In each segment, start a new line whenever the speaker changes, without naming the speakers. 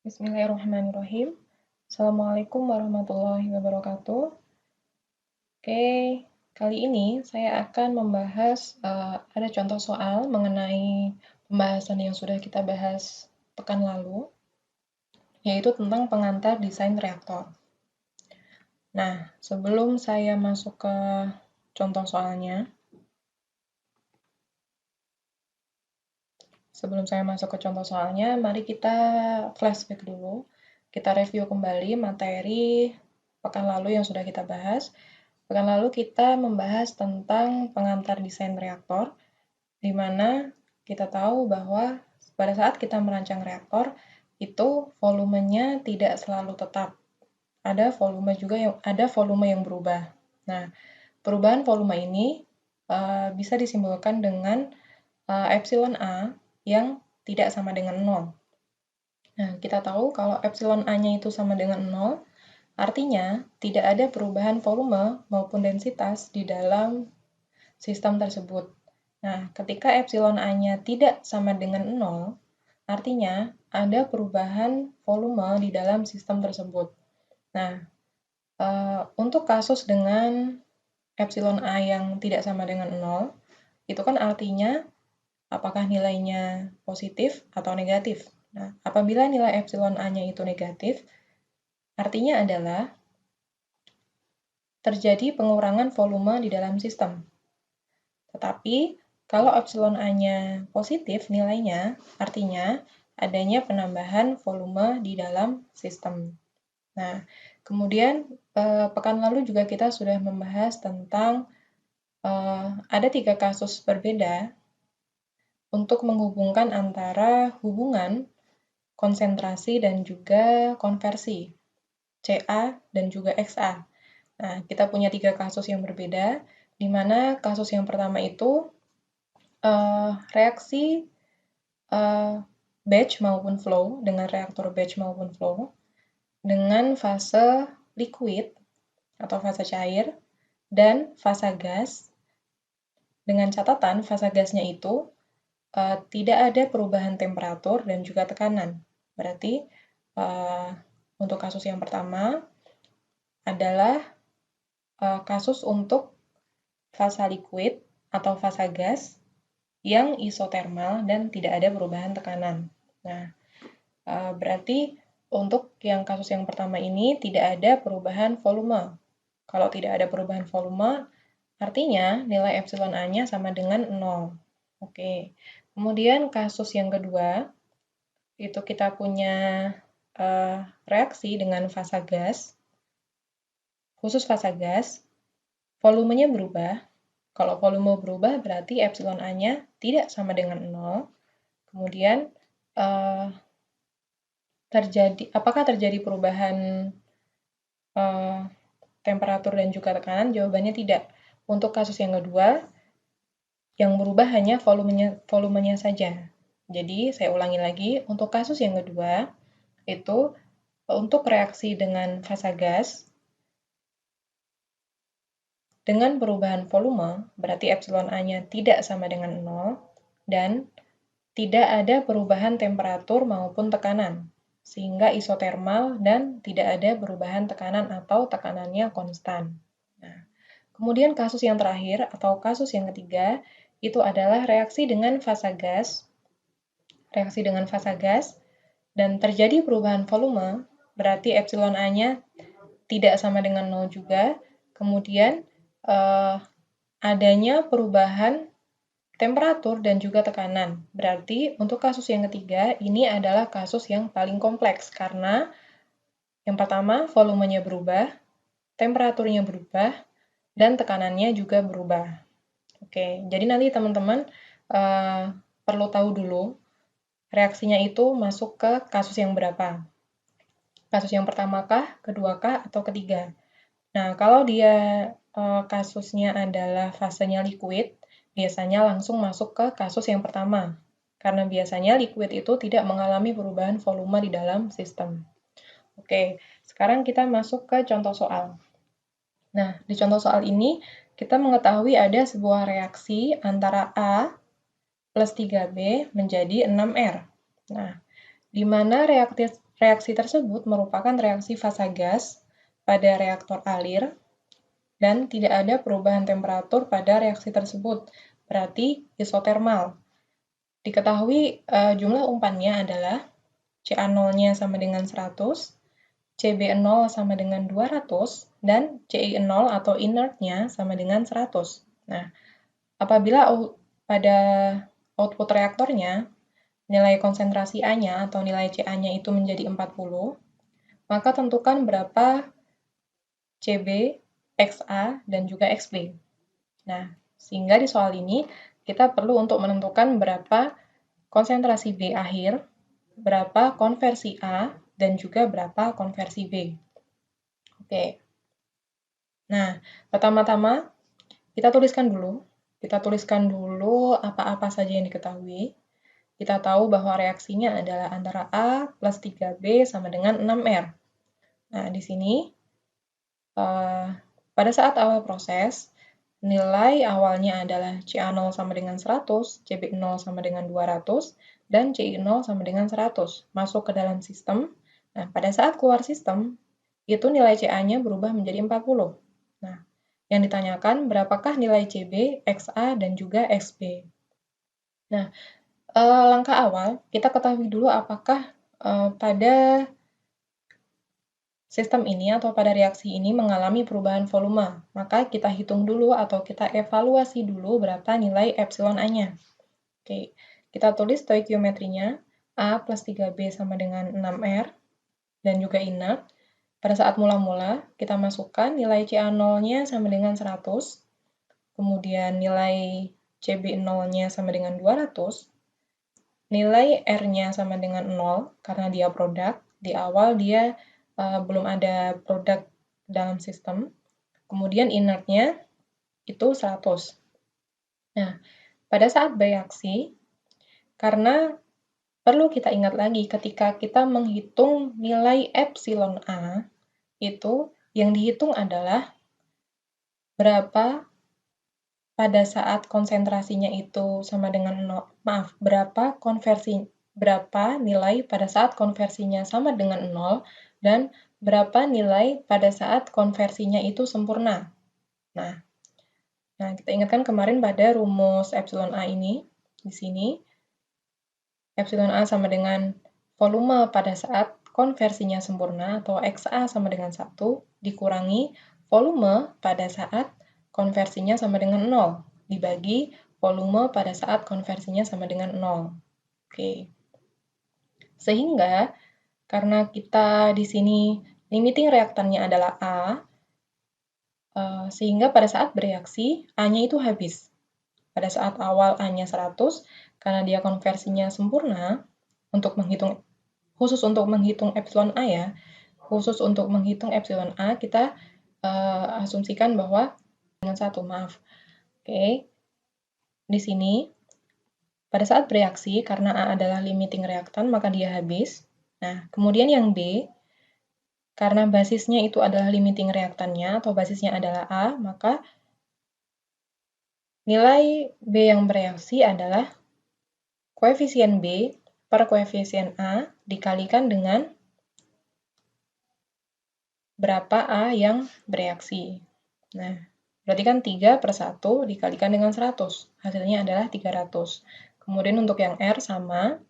Bismillahirrahmanirrahim. Assalamualaikum warahmatullahi wabarakatuh. Oke, kali ini saya akan membahas ada contoh soal mengenai pembahasan yang sudah kita bahas pekan lalu, yaitu tentang pengantar desain reaktor. Nah, sebelum saya masuk ke contoh soalnya, mari kita flashback dulu. Kita review kembali materi pekan lalu yang sudah kita bahas. Pekan lalu kita membahas tentang pengantar desain reaktor, di mana kita tahu bahwa pada saat kita merancang reaktor, itu volumenya tidak selalu tetap. Ada volume yang berubah. Nah, perubahan volume ini bisa disimbolkan dengan epsilon A yang tidak sama dengan 0. Nah, kita tahu kalau epsilon A-nya itu sama dengan 0, artinya tidak ada perubahan volume maupun densitas di dalam sistem tersebut. Nah, ketika epsilon A-nya tidak sama dengan 0, artinya ada perubahan volume di dalam sistem tersebut. Nah, untuk kasus dengan epsilon A yang tidak sama dengan 0, itu kan artinya apakah nilainya positif atau negatif. Nah, apabila nilai epsilon A-nya itu negatif, artinya adalah terjadi pengurangan volume di dalam sistem. Tetapi, kalau epsilon A-nya positif nilainya, artinya adanya penambahan volume di dalam sistem. Nah, kemudian pekan lalu juga kita sudah membahas tentang ada 3 kasus berbeda untuk menghubungkan antara hubungan konsentrasi dan juga konversi, Ca dan juga Xa. Nah, kita punya 3 kasus yang berbeda, di mana kasus yang pertama itu reaksi batch maupun flow, dengan reaktor batch maupun flow, dengan fase liquid atau fase cair, dan fase gas, dengan catatan fase gasnya itu tidak ada perubahan temperatur dan juga tekanan. Berarti untuk kasus yang pertama adalah kasus untuk fase liquid atau fase gas yang isotermal dan tidak ada perubahan tekanan. Nah, berarti untuk yang kasus yang pertama ini tidak ada perubahan volume. Kalau tidak ada perubahan volume, artinya nilai epsilon A-nya sama dengan 0. Oke. Kemudian kasus yang kedua, itu kita punya reaksi dengan fase gas. Khusus fase gas, volumenya berubah. Kalau volume berubah, berarti epsilon A-nya tidak sama dengan 0. Kemudian, apakah terjadi perubahan temperatur dan juga tekanan? Jawabannya tidak. Untuk kasus yang kedua, yang berubah hanya volumenya saja. Jadi, saya ulangi lagi, untuk kasus yang kedua, itu untuk reaksi dengan fase gas, dengan perubahan volume, berarti epsilon A-nya tidak sama dengan 0, dan tidak ada perubahan temperatur maupun tekanan, sehingga isotermal dan tidak ada perubahan tekanan atau tekanannya konstan. Nah, kemudian kasus yang terakhir atau kasus yang ketiga, itu adalah reaksi dengan fase gas, dan terjadi perubahan volume, berarti epsilon A-nya tidak sama dengan 0 juga, kemudian adanya perubahan temperatur dan juga tekanan. Berarti untuk kasus yang ketiga, ini adalah kasus yang paling kompleks, karena yang pertama volumenya berubah, temperaturnya berubah, dan tekanannya juga berubah. Oke, jadi nanti teman-teman perlu tahu dulu reaksinya itu masuk ke kasus yang berapa. Kasus yang pertama kah, kedua kah, atau ketiga? Nah, kalau dia kasusnya adalah fasenya liquid, biasanya langsung masuk ke kasus yang pertama. Karena biasanya liquid itu tidak mengalami perubahan volume di dalam sistem. Oke, sekarang kita masuk ke contoh soal. Nah, di contoh soal ini, kita mengetahui ada sebuah reaksi antara A plus 3B menjadi 6R. Nah, di mana reaksi tersebut merupakan reaksi fasa gas pada reaktor alir dan tidak ada perubahan temperatur pada reaksi tersebut, berarti isotermal. Diketahui jumlah umpannya adalah Ca0-nya sama dengan 100, Cb0 sama dengan 200, dan Ci0 atau inertnya sama dengan 100. Nah, apabila pada output reaktornya, nilai konsentrasi A-nya atau nilai Ca-nya itu menjadi 40, maka tentukan berapa Cb, Xa, dan juga Xb. Nah, sehingga di soal ini kita perlu untuk menentukan berapa konsentrasi B akhir, berapa konversi A, dan juga berapa konversi B. Oke. Nah, pertama-tama kita tuliskan dulu. Kita tuliskan dulu apa-apa saja yang diketahui. Kita tahu bahwa reaksinya adalah antara A plus 3B sama dengan 6R. Nah, di sini pada saat awal proses, nilai awalnya adalah Ca0 sama dengan 100, Cb0 sama dengan 200, dan Ci0 sama dengan 100. Masuk ke dalam sistem. Nah, pada saat keluar sistem, itu nilai Ca-nya berubah menjadi 40. Nah, yang ditanyakan berapakah nilai Cb, Xa, dan juga Xb. Nah, langkah awal, kita ketahui dulu apakah pada sistem ini atau pada reaksi ini mengalami perubahan volume. Maka kita hitung dulu atau kita evaluasi dulu berapa nilai epsilon A-nya. Oke, kita tulis stoikiometrinya. A plus 3B sama dengan 6R, dan juga inert. Pada saat mula-mula, kita masukkan nilai Ca0-nya sama dengan 100, kemudian nilai Cb0-nya sama dengan 200, nilai R-nya sama dengan 0, karena dia produk. Di awal dia belum ada produk dalam sistem. Kemudian inertnya itu 100. Nah, pada saat bereaksi, karena perlu kita ingat lagi ketika kita menghitung nilai epsilon A, itu yang dihitung adalah berapa pada saat konsentrasinya itu sama dengan 0, berapa nilai pada saat konversinya sama dengan 0, dan berapa nilai pada saat konversinya itu sempurna. Nah, kita ingatkan kemarin pada rumus epsilon A ini, di sini, epsilon A sama dengan volume pada saat konversinya sempurna, atau Xa sama dengan 1, dikurangi volume pada saat konversinya sama dengan 0, dibagi volume pada saat konversinya sama dengan 0. Oke. Sehingga, karena kita di sini limiting reaktannya adalah A, sehingga pada saat bereaksi, A-nya itu habis. Pada saat awal A-nya 100, karena dia konversinya sempurna, khusus untuk menghitung epsilon A ya, khusus untuk menghitung epsilon A, kita asumsikan bahwa dengan 1, maaf. Oke, di sini, pada saat bereaksi, karena A adalah limiting reaktan, maka dia habis. Nah, kemudian yang B, karena basisnya itu adalah limiting reaktannya, atau basisnya adalah A, maka nilai B yang bereaksi adalah koefisien B per koefisien A dikalikan dengan berapa A yang bereaksi. Nah, berarti kan 3/1 dikalikan dengan 100. Hasilnya adalah 300. Kemudian untuk yang R sama,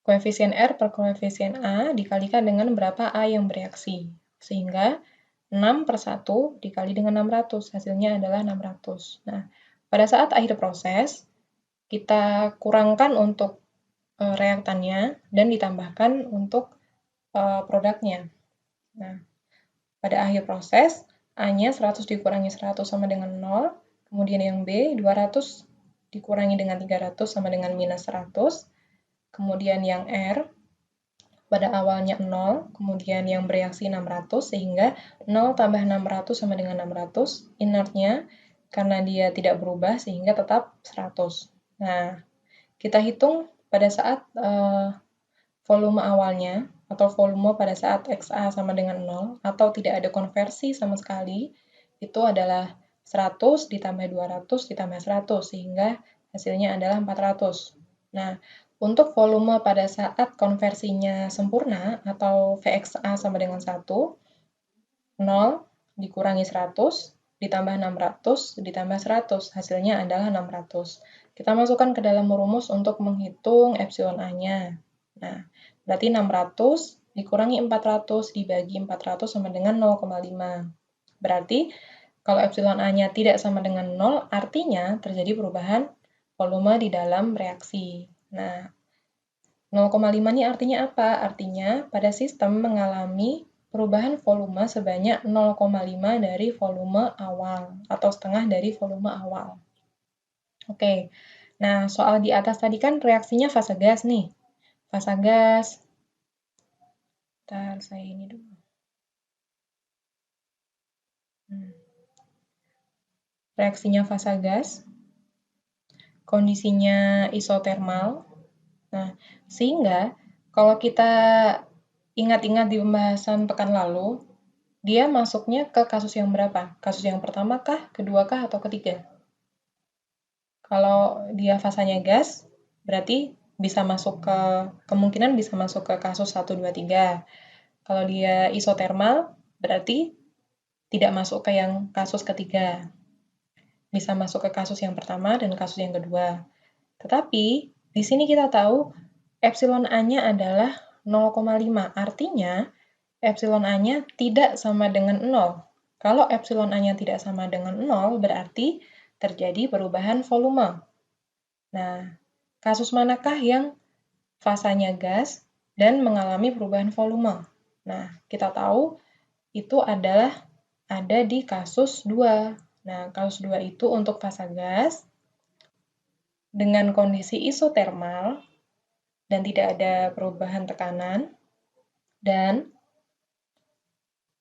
koefisien R per koefisien A dikalikan dengan berapa A yang bereaksi. Sehingga 6/1 dikali dengan 600, hasilnya adalah 600. Nah, pada saat akhir proses, kita kurangkan untuk reaktannya dan ditambahkan untuk produknya. Nah, pada akhir proses, A-nya 100 dikurangi 100 sama dengan 0, kemudian yang B, 200 dikurangi dengan 300 sama dengan minus 100, kemudian yang R, pada awalnya 0, kemudian yang bereaksi 600, sehingga 0 tambah 600 sama dengan 600, inertnya karena dia tidak berubah sehingga tetap 100. Nah, kita hitung pada saat volume awalnya, atau volume pada saat Xa sama dengan 0, atau tidak ada konversi sama sekali, itu adalah 100 ditambah 200 ditambah 100, sehingga hasilnya adalah 400. Nah, Untuk volume pada saat konversinya sempurna atau VXA sama dengan 1, 0 dikurangi 100, ditambah 600, ditambah 100, hasilnya adalah 600. Kita masukkan ke dalam rumus untuk menghitung epsilon A-nya. Nah, berarti 600 dikurangi 400 dibagi 400 sama dengan 0,5. Berarti, kalau epsilon A-nya tidak sama dengan 0, artinya terjadi perubahan volume di dalam reaksi. Nah, 0,5 ini artinya apa? Artinya pada sistem mengalami perubahan volume sebanyak 0,5 dari volume awal atau setengah dari volume awal. Oke, nah soal di atas tadi kan reaksinya fase gas nih. Fase gas, ntar saya ini dulu. Reaksinya fase gas, kondisinya isotermal. Nah, sehingga kalau kita ingat-ingat di pembahasan pekan lalu, dia masuknya ke kasus yang berapa? Kasus yang pertama kah, kedua kah, atau ketiga? Kalau dia fasanya gas, berarti bisa masuk ke, kemungkinan bisa masuk ke kasus 1, 2, 3. Kalau dia isotermal, berarti tidak masuk ke yang kasus ketiga. Bisa masuk ke kasus yang pertama dan kasus yang kedua. Tetapi, di sini kita tahu epsilon A-nya adalah 0,5. Artinya, epsilon A-nya tidak sama dengan 0. Kalau epsilon A-nya tidak sama dengan 0, berarti terjadi perubahan volume. Nah, kasus manakah yang fasanya gas dan mengalami perubahan volume? Nah, kita tahu itu adalah ada di kasus 2. Nah, kasus 2 itu untuk fase gas dengan kondisi isotermal dan tidak ada perubahan tekanan dan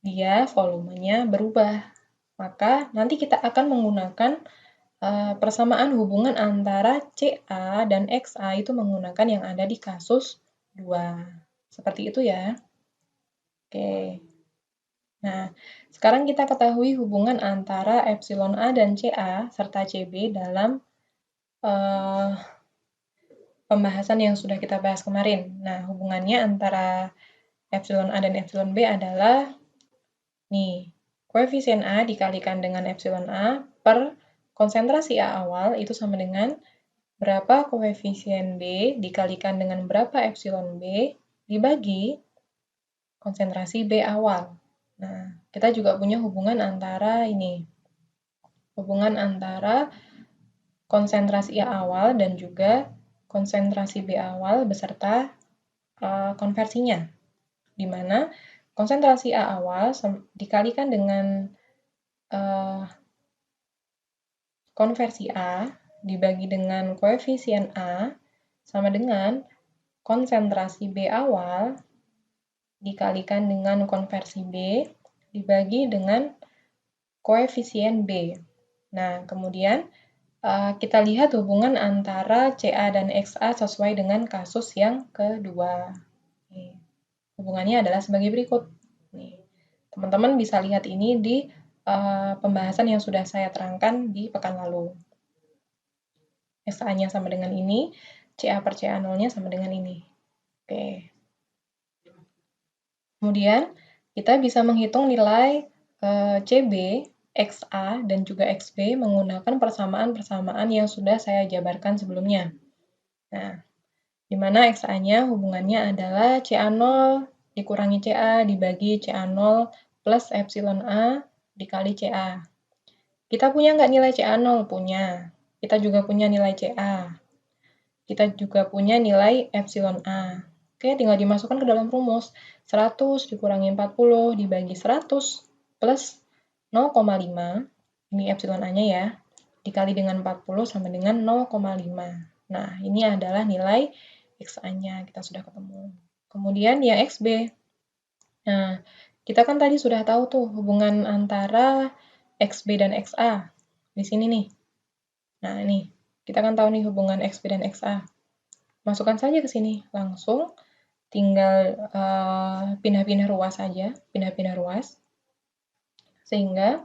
dia volumenya berubah. Maka nanti kita akan menggunakan persamaan hubungan antara CA dan XA itu menggunakan yang ada di kasus 2. Seperti itu ya. Oke. Nah, sekarang kita ketahui hubungan antara epsilon A dan CA serta CB dalam pembahasan yang sudah kita bahas kemarin. Nah, hubungannya antara epsilon A dan epsilon B adalah nih, koefisien A dikalikan dengan epsilon A per konsentrasi A awal itu sama dengan berapa koefisien B dikalikan dengan berapa epsilon B dibagi konsentrasi B awal. Nah, kita juga punya hubungan antara ini. Hubungan antara konsentrasi A awal dan juga konsentrasi B awal beserta konversinya. Di mana konsentrasi A awal dikalikan dengan konversi A dibagi dengan koefisien A sama dengan konsentrasi B awal dikalikan dengan konversi B dibagi dengan koefisien B. Nah, kemudian kita lihat hubungan antara CA dan XA sesuai dengan kasus yang kedua. Hubungannya adalah sebagai berikut. Teman-teman bisa lihat ini di pembahasan yang sudah saya terangkan di pekan lalu. XA-nya sama dengan ini, CA per CA0-nya sama dengan ini. Oke. Kemudian, kita bisa menghitung nilai CB, XA, dan juga XB menggunakan persamaan-persamaan yang sudah saya jabarkan sebelumnya. Nah, di mana XA-nya hubungannya adalah CA0 dikurangi CA dibagi CA0 plus epsilon A dikali CA. Kita punya nggak nilai CA0? Punya. Kita juga punya nilai CA. Kita juga punya nilai epsilon A. Oke, tinggal dimasukkan ke dalam rumus. 100 dikurangi 40 dibagi 100 plus 0,5. Ini epsilon A-nya ya. Dikali dengan 40 sama dengan 0,5. Nah, ini adalah nilai XA-nya. Kita sudah ketemu. Kemudian yang XB. Nah, kita kan tadi sudah tahu tuh hubungan antara XB dan XA. Di sini nih. Nah, ini. Kita kan tahu nih hubungan XB dan XA. Masukkan saja ke sini. Langsung tinggal pindah-pindah ruas saja. Pindah-pindah ruas. Sehingga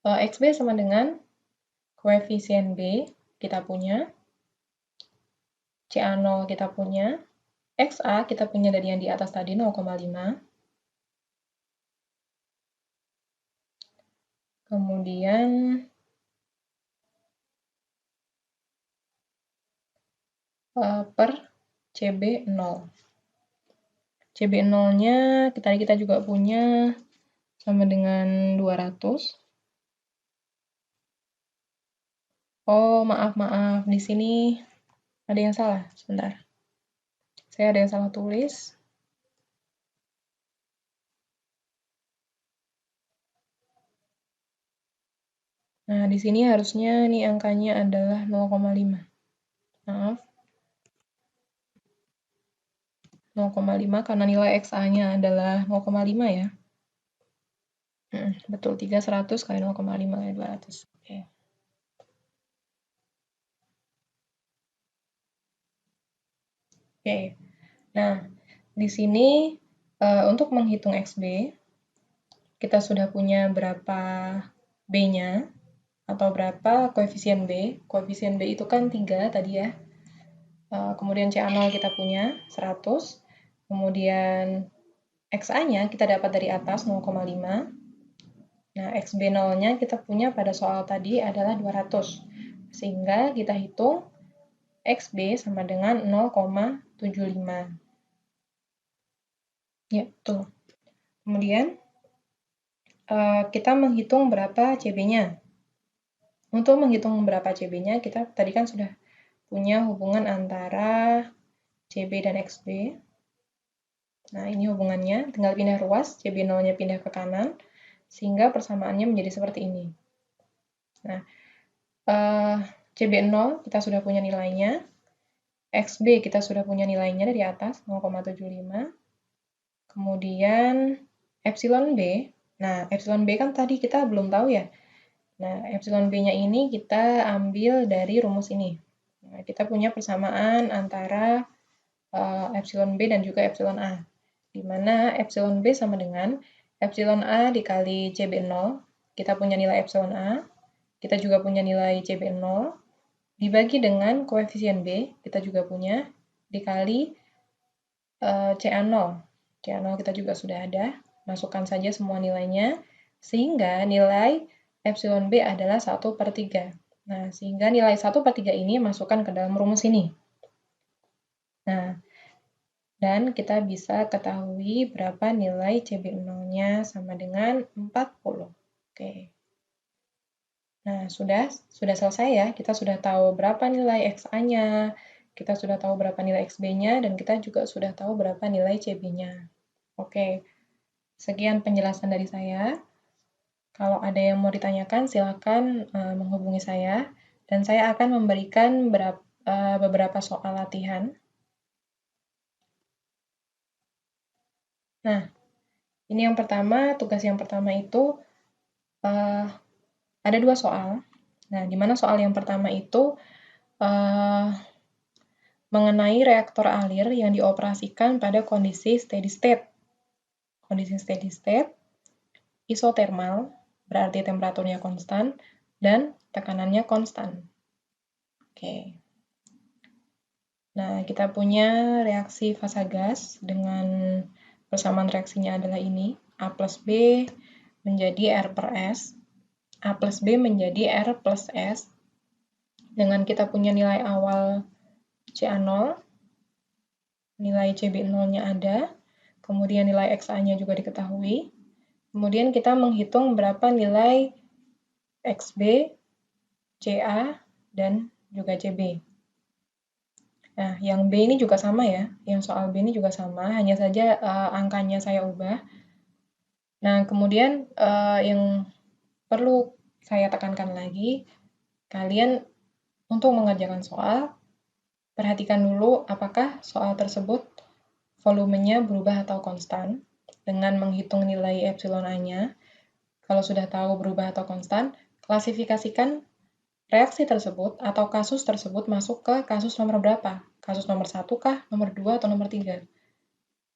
XB sama dengan koefisien B kita punya CA0 kita punya, XA kita punya dari yang di atas tadi 0,5. Kemudian per CB0. CB0-nya tadi kita juga punya sama dengan 200. Oh, maaf. Di sini ada yang salah. Sebentar. Saya ada yang salah tulis. Nah, di sini harusnya nih angkanya adalah 0,5. Maaf. 0,5 karena nilai XA-nya adalah 0,5 ya. Betul, 300 kali 0,5 kali 200. Oke. Oke. Nah, di sini untuk menghitung XB, kita sudah punya berapa B-nya, atau berapa koefisien B. Koefisien B itu kan 3 tadi ya. Kemudian CA0 kita punya 100. Kemudian XA-nya kita dapat dari atas 0,5. Nah, XB0-nya kita punya pada soal tadi adalah 200. Sehingga kita hitung XB sama dengan 0,75. Ya, betul. Kemudian kita menghitung berapa CB-nya. Untuk menghitung berapa CB-nya, kita tadi kan sudah punya hubungan antara CB dan XB. Nah, ini hubungannya. Tinggal pindah ruas, CB0-nya pindah ke kanan, sehingga persamaannya menjadi seperti ini. Nah, CB0 kita sudah punya nilainya. XB kita sudah punya nilainya dari atas, 0,75. Kemudian epsilon B. Nah, epsilon B kan tadi kita belum tahu ya. Nah, epsilon B-nya ini kita ambil dari rumus ini. Nah, kita punya persamaan antara epsilon B dan juga epsilon A. Di mana epsilon B sama dengan epsilon A dikali CB0. Kita punya nilai epsilon A. Kita juga punya nilai CB0. Dibagi dengan koefisien B, kita juga punya, dikali CA0. CA0 kita juga sudah ada. Masukkan saja semua nilainya, sehingga nilai epsilon B adalah 1/3. Nah, sehingga nilai 1/3 ini masukkan ke dalam rumus ini. Nah, dan kita bisa ketahui berapa nilai CB0-nya sama dengan 40. Oke. Nah, sudah selesai ya. Kita sudah tahu berapa nilai XA-nya, kita sudah tahu berapa nilai XB-nya, dan kita juga sudah tahu berapa nilai CB-nya. Oke, sekian penjelasan dari saya. Kalau ada yang mau ditanyakan, silakan menghubungi saya, dan saya akan memberikan beberapa soal latihan. Nah, ini yang pertama, tugas yang pertama itu ada 2 soal. Nah, di mana soal yang pertama itu mengenai reaktor alir yang dioperasikan pada kondisi steady state. Kondisi steady state, isotermal, berarti temperaturnya konstan, dan tekanannya konstan. Oke. Nah, kita punya reaksi fasa gas dengan persamaan reaksinya adalah ini. A plus B menjadi R per S. A plus B menjadi R plus S. Dengan kita punya nilai awal CA0, nilai CB0-nya ada, kemudian nilai XA-nya juga diketahui. Kemudian kita menghitung berapa nilai XB, CA, dan juga CB. Nah, yang B ini juga sama ya. Yang soal B ini juga sama, hanya saja angkanya saya ubah. Nah, kemudian yang perlu saya tekankan lagi, kalian untuk mengerjakan soal, perhatikan dulu apakah soal tersebut volumenya berubah atau konstan dengan menghitung nilai epsilon A-nya. Kalau sudah tahu berubah atau konstan, klasifikasikan reaksi tersebut atau kasus tersebut masuk ke kasus nomor berapa? Kasus nomor 1 kah, nomor 2, atau nomor 3?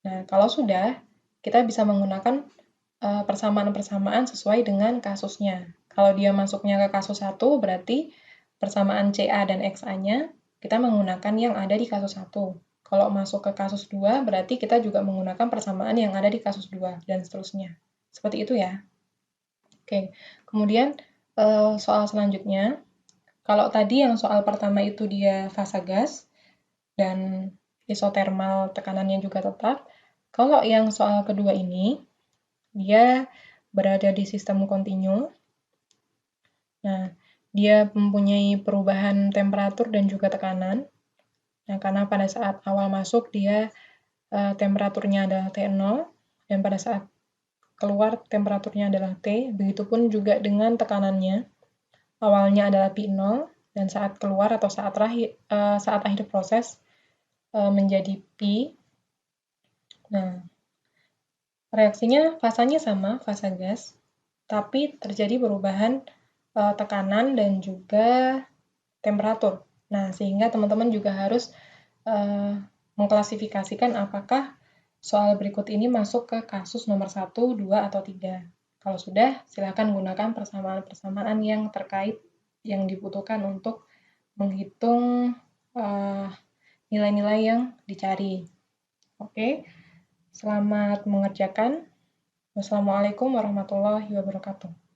Nah, kalau sudah, kita bisa menggunakan persamaan-persamaan sesuai dengan kasusnya. Kalau dia masuknya ke kasus 1, berarti persamaan CA dan XA-nya kita menggunakan yang ada di kasus 1. Kalau masuk ke kasus 2, berarti kita juga menggunakan persamaan yang ada di kasus 2, dan seterusnya. Seperti itu ya. Oke, kemudian soal selanjutnya, kalau tadi yang soal pertama itu dia fasa gas, dan isotermal tekanannya juga tetap, kalau yang soal kedua ini, dia berada di sistem kontinu. Nah, dia mempunyai perubahan temperatur dan juga tekanan. Nah, karena pada saat awal masuk dia temperaturnya adalah T0, dan pada saat keluar temperaturnya adalah T, begitupun juga dengan tekanannya. Awalnya adalah P0, dan saat keluar atau saat akhir proses menjadi P. Nah, reaksinya fasanya sama, fasa gas, tapi terjadi perubahan tekanan dan juga temperatur. Nah, sehingga teman-teman juga harus mengklasifikasikan apakah soal berikut ini masuk ke kasus nomor 1, 2, atau 3. Kalau sudah, silakan gunakan persamaan-persamaan yang terkait yang dibutuhkan untuk menghitung nilai-nilai yang dicari. Oke, selamat mengerjakan. Wassalamualaikum warahmatullahi wabarakatuh.